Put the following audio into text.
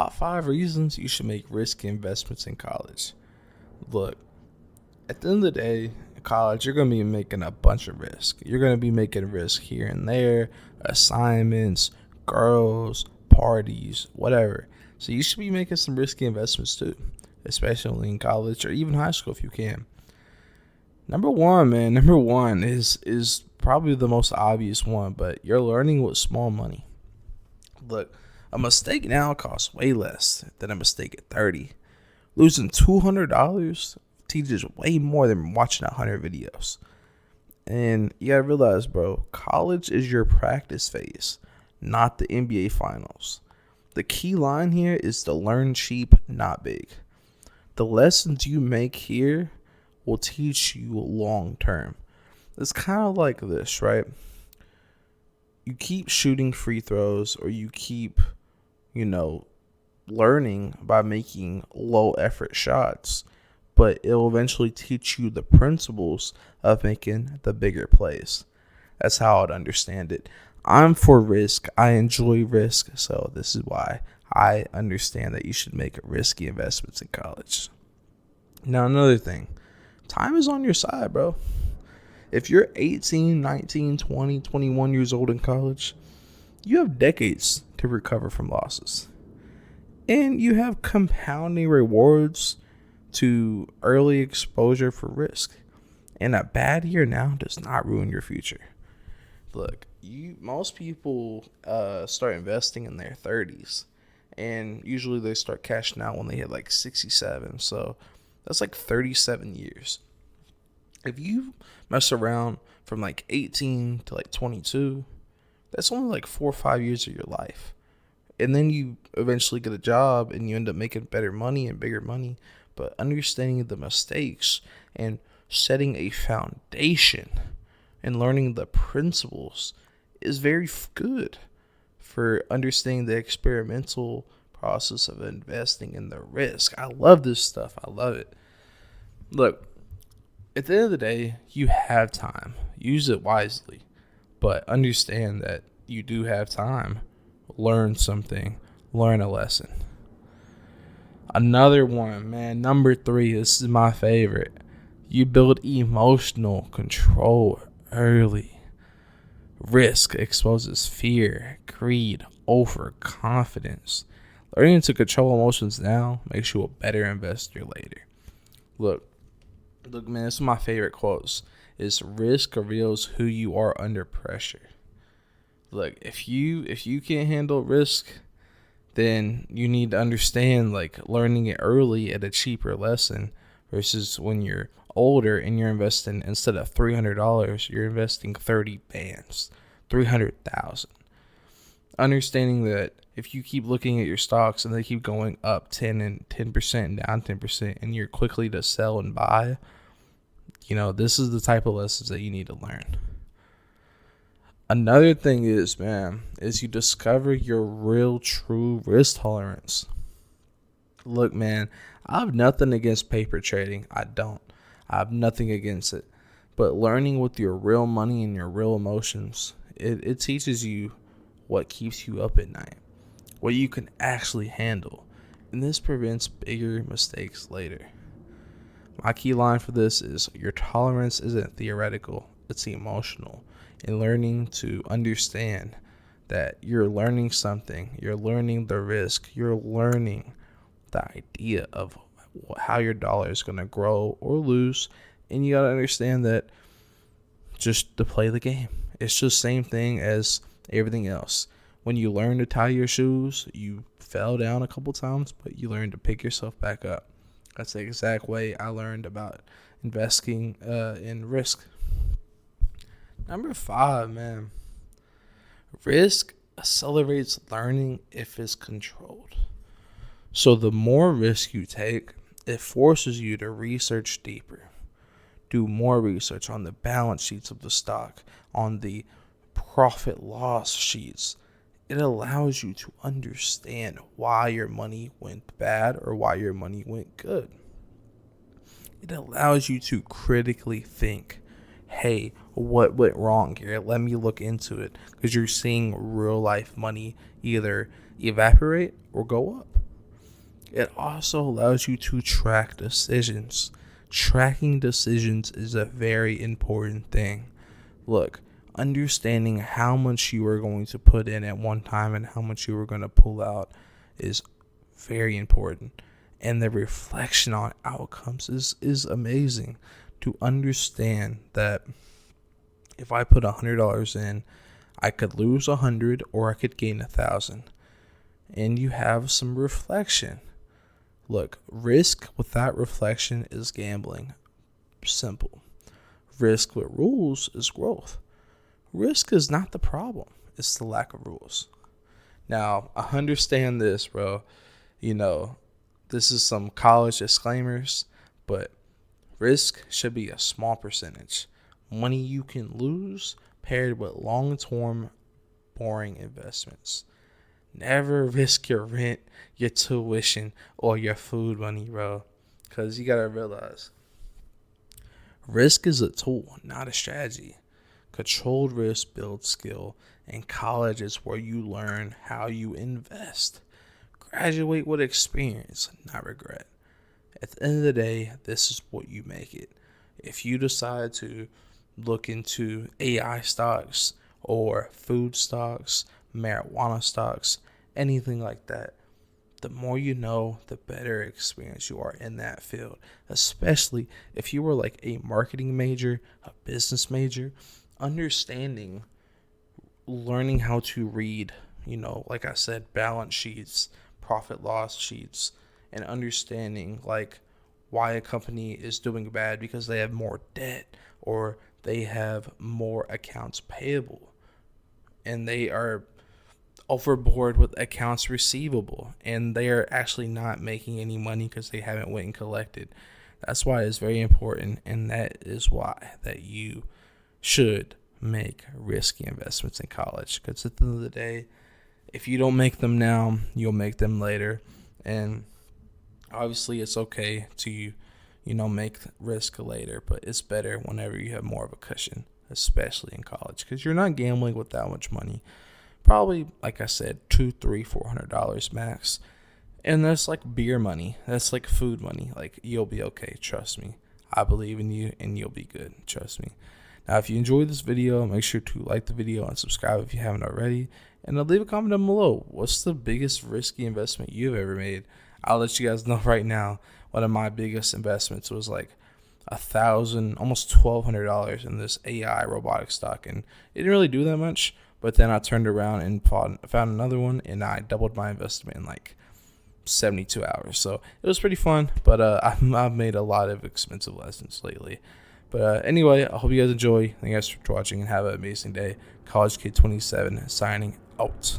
Top 5 reasons you should make risky investments in college. Look, at the end of the day, in college, you're going to be making a bunch of risk. You're going to be making risk here and there, assignments, girls, parties, whatever. So you should be making some risky investments too, especially in college or even high school if you can. Number one, man, number one is probably the most obvious one, but you're learning with small money. Look, a mistake now costs way less than a mistake at 30. Losing $200 teaches way more than watching 100 videos. And you gotta realize, bro, college is your practice phase, not the NBA finals. The key line here is to learn cheap, not big. The lessons you make here will teach you long term. It's kind of like this, right? You keep shooting free throws, or you keep, learning by making low effort shots, but it'll eventually teach you the principles of making the bigger plays. That's how I'd understand it. I'm for risk. I enjoy risk. So this is why I understand that you should make risky investments in college. Now, another thing, time is on your side, bro. If you're 18, 19, 20, 21 years old in college, you have decades to recover from losses. And you have compounding rewards to early exposure for risk. And a bad year now does not ruin your future. Look, most people start investing in their 30s. And usually they start cashing out when they hit like 67. So that's like 37 years. If you mess around from like 18 to like 22, that's only like 4 or 5 years of your life. And then you eventually get a job and you end up making better money and bigger money. But understanding the mistakes and setting a foundation and learning the principles is very good for understanding the experimental process of investing in the risk. I love this stuff. I love it. Look, at the end of the day, you have time. Use it wisely. But understand that you do have time. Learn something. Learn a lesson. Another one, man. Number 3. This is my favorite. You build emotional control early. Risk exposes fear, greed, overconfidence. Learning to control emotions now makes you a better investor later. Look, man, this is my favorite quotes. Is risk reveals who you are under pressure. Look, if you can't handle risk, then you need to understand learning it early at a cheaper lesson versus when you're older and you're investing, instead of $300, you're investing 30 bands, 300,000. Understanding that if you keep looking at your stocks and they keep going up 10% and down 10%, and you're quickly to sell and buy, this is the type of lessons that you need to learn. Another thing is you discover your real true risk tolerance. Look, man, I have nothing against paper trading. I don't. I have nothing against it. But learning with your real money and your real emotions, it teaches you what keeps you up at night, what you can actually handle. And this prevents bigger mistakes later. My key line for this is your tolerance isn't theoretical, it's emotional. And learning to understand that you're learning something, you're learning the risk, you're learning the idea of how your dollar is going to grow or lose. And you got to understand that just to play the game. It's just the same thing as everything else. When you learn to tie your shoes, you fell down a couple times, but you learn to pick yourself back up. That's the exact way I learned about investing in risk. Number 5, man. Risk accelerates learning if it's controlled. So the more risk you take, it forces you to research deeper. Do more research on the balance sheets of the stock, on the profit loss sheets. It allows you to understand why your money went bad or why your money went good. It allows you to critically think, hey, what went wrong here? Let me look into it, because you're seeing real life money either evaporate or go up. It also allows you to track decisions. Tracking decisions is a very important thing. Look, understanding how much you are going to put in at one time and how much you are going to pull out is very important. And the reflection on outcomes is amazing. To understand that if I put $100 in, I could lose 100 or I could gain 1,000. And you have some reflection. Look, risk without reflection is gambling. Simple. Risk with rules is growth. Risk is not the problem. It's the lack of rules. Now, I understand this, bro. This is some college disclaimers, but risk should be a small percentage. Money you can lose paired with long-term boring investments. Never risk your rent, your tuition, or your food money, bro. Because you got to realize, risk is a tool, not a strategy. Controlled risk builds skill, and college is where you learn how you invest. Graduate with experience, not regret. At the end of the day, this is what you make it. If you decide to look into AI stocks or food stocks, marijuana stocks, anything like that, the more you know, the better experience you are in that field. Especially if you were like a marketing major, a business major, learning how to read, like I said, balance sheets, profit loss sheets, and understanding like why a company is doing bad because they have more debt or they have more accounts payable and they are overboard with accounts receivable and they are actually not making any money because they haven't went and collected. That's why it's very important, and that is why that you should make risky investments in college, because at the end of the day, if you don't make them now, you'll make them later. And obviously it's okay to make risk later, but it's better whenever you have more of a cushion, especially in college, because you're not gambling with that much money. Probably, like I said, $200, $300, $400 max. And that's like beer money. That's like food money. Like, you'll be okay. Trust me. I believe in you and you'll be good. Trust me. Now, if you enjoyed this video, make sure to like the video and subscribe if you haven't already. And leave a comment down below. What's the biggest risky investment you've ever made? I'll let you guys know right now. One of my biggest investments was like $1,000, almost $1,200 in this AI robotic stock. And it didn't really do that much. But then I turned around and found another one, and I doubled my investment in like 72 hours. So it was pretty fun, but I've made a lot of expensive lessons lately. But anyway, I hope you guys enjoy. Thank you guys for watching and have an amazing day. College Kid 27 signing out.